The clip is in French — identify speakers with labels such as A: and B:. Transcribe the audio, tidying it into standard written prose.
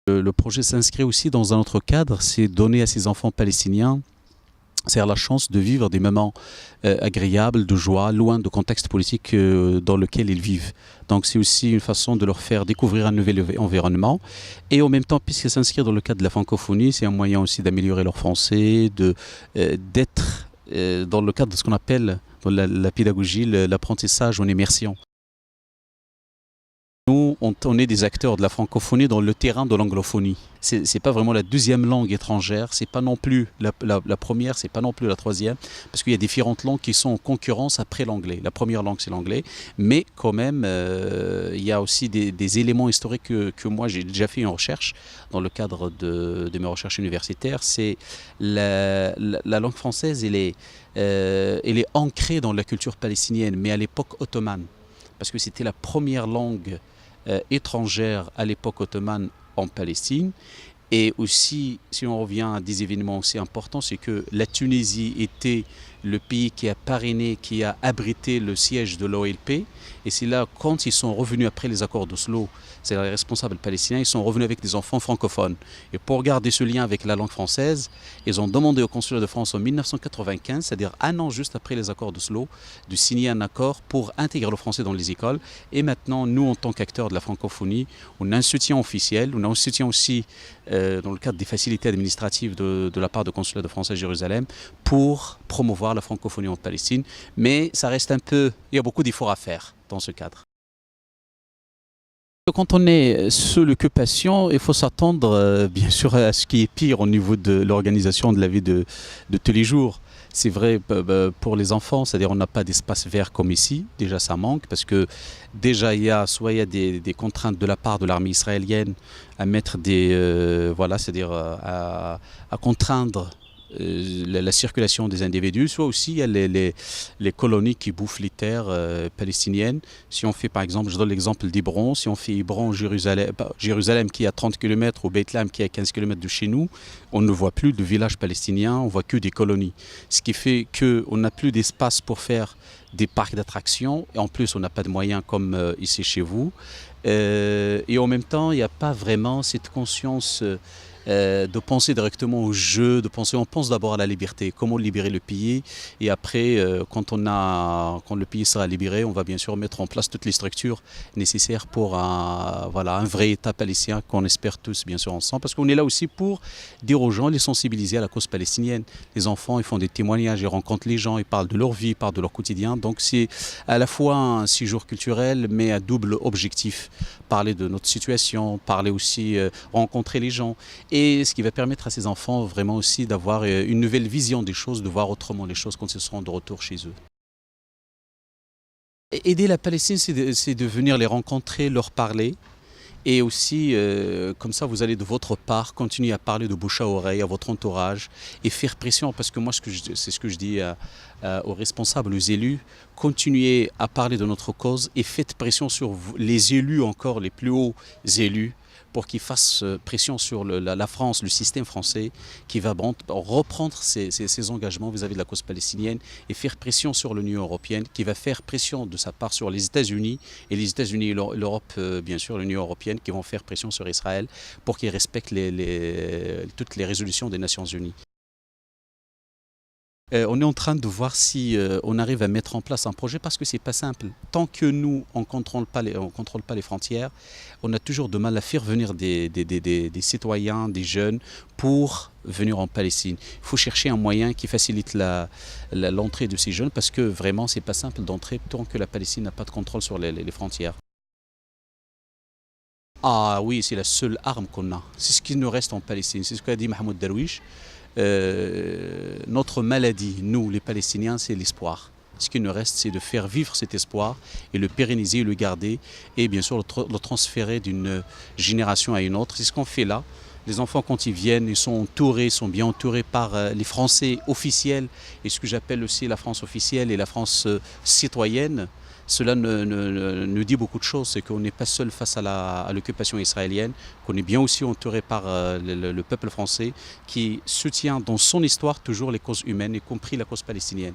A: Le projet s'inscrit aussi dans un autre cadre, c'est donner à ces enfants palestiniens c'est la chance de vivre des moments agréables, de joie, loin du contexte politique dans lequel ils vivent. Donc c'est aussi une façon de leur faire découvrir un nouvel environnement. Et en même temps, puisqu'ils s'inscrivent dans le cadre de la francophonie, c'est un moyen aussi d'améliorer leur français, d'être dans le cadre de ce qu'on appelle dans la pédagogie l'apprentissage en immersion. Nous, on est des acteurs de la francophonie dans le terrain de l'anglophonie. C'est pas vraiment la deuxième langue étrangère, c'est pas non plus la première, c'est pas non plus la troisième, parce qu'il y a différentes langues qui sont en concurrence après l'anglais. La première langue, c'est l'anglais, mais quand même, il y a aussi des éléments historiques que moi j'ai déjà fait une recherche dans le cadre de mes recherches universitaires. C'est la langue française, elle est ancrée dans la culture palestinienne, mais à l'époque ottomane, parce que c'était la première langue étrangère à l'époque ottomane en Palestine. Et aussi, si on revient à des événements aussi importants, c'est que la Tunisie était le pays qui a parrainé, qui a abrité le siège de l'OLP. Et c'est là, quand ils sont revenus après les accords d'Oslo, c'est les responsables palestiniens, ils sont revenus avec des enfants francophones. Et pour garder ce lien avec la langue française, ils ont demandé au consulat de France en 1995, c'est-à-dire un an juste après les accords d'Oslo, de signer un accord pour intégrer le français dans les écoles. Et maintenant, nous, en tant qu'acteurs de la francophonie, on a un soutien officiel, on a un soutien aussi dans le cadre des facilités administratives de la part du consulat de France à Jérusalem pour promouvoir la francophonie en Palestine. Mais ça reste un peu, il y a beaucoup d'efforts à faire dans ce cadre. Quand on est sous l'occupation, il faut s'attendre bien sûr à ce qui est pire au niveau de l'organisation de la vie de tous les jours. C'est vrai pour les enfants, c'est-à-dire on n'a pas d'espace vert comme ici, déjà ça manque parce que déjà il y a des contraintes de la part de l'armée israélienne à mettre voilà, c'est-à-dire à contraindre la circulation des individus, soit aussi il y a les colonies qui bouffent les terres palestiniennes. Si on fait par exemple, je donne l'exemple d'Hébron, si on fait Hébron, Jérusalem qui est à 30 km ou Bethléem qui est à 15 km de chez nous, on ne voit plus de villages palestiniens, on voit que des colonies. Ce qui fait qu'on n'a plus d'espace pour faire des parcs d'attractions et en plus on n'a pas de moyens comme ici chez vous. Et en même temps, il n'y a pas vraiment cette conscience de penser directement au jeu, on pense d'abord à la liberté, comment libérer le pays et après quand le pays sera libéré, on va bien sûr mettre en place toutes les structures nécessaires pour voilà, un vrai État palestinien qu'on espère tous bien sûr ensemble parce qu'on est là aussi pour dire aux gens, les sensibiliser à la cause palestinienne. Les enfants, ils font des témoignages, ils rencontrent les gens, ils parlent de leur vie, ils parlent de leur quotidien, donc c'est à la fois un séjour culturel mais à double objectif, parler de notre situation, parler aussi, rencontrer les gens. Et ce qui va permettre à ces enfants vraiment aussi d'avoir une nouvelle vision des choses, de voir autrement les choses quand ils seront de retour chez eux. Aider la Palestine, c'est de venir les rencontrer, leur parler. Et aussi, comme ça, vous allez de votre part continuer à parler de bouche à oreille à votre entourage et faire pression, parce que moi, c'est ce que je dis aux responsables, aux élus, continuez à parler de notre cause et faites pression sur les élus encore, les plus hauts élus, pour qu'ils fassent pression sur la France, le système français, qui va reprendre ses engagements vis-à-vis de la cause palestinienne et faire pression sur l'Union européenne, qui va faire pression de sa part sur les États-Unis, et les États-Unis et l'Europe, bien sûr, l'Union européenne, qui vont faire pression sur Israël pour qu'il respecte toutes les résolutions des Nations Unies. On est en train de voir si on arrive à mettre en place un projet parce que c'est pas simple. Tant que nous, on contrôle pas les frontières, on a toujours de mal à faire venir des citoyens, des jeunes pour venir en Palestine. Il faut chercher un moyen qui facilite l'entrée de ces jeunes parce que vraiment, c'est pas simple d'entrer tant que la Palestine n'a pas de contrôle sur les frontières. Ah oui, c'est la seule arme qu'on a. C'est ce qui nous reste en Palestine. C'est ce qu'a dit Mahmoud Darwish. Notre maladie, nous les Palestiniens, c'est l'espoir. Ce qui nous reste, c'est de faire vivre cet espoir et le pérenniser, le garder et bien sûr le transférer d'une génération à une autre. C'est ce qu'on fait là. Les enfants, quand ils viennent, ils sont entourés, sont bien entourés par les Français officiels et ce que j'appelle aussi la France officielle et la France citoyenne. Cela nous dit beaucoup de choses, c'est qu'on n'est pas seul face à l'occupation israélienne, qu'on est bien aussi entouré par le peuple français qui soutient dans son histoire toujours les causes humaines, y compris la cause palestinienne.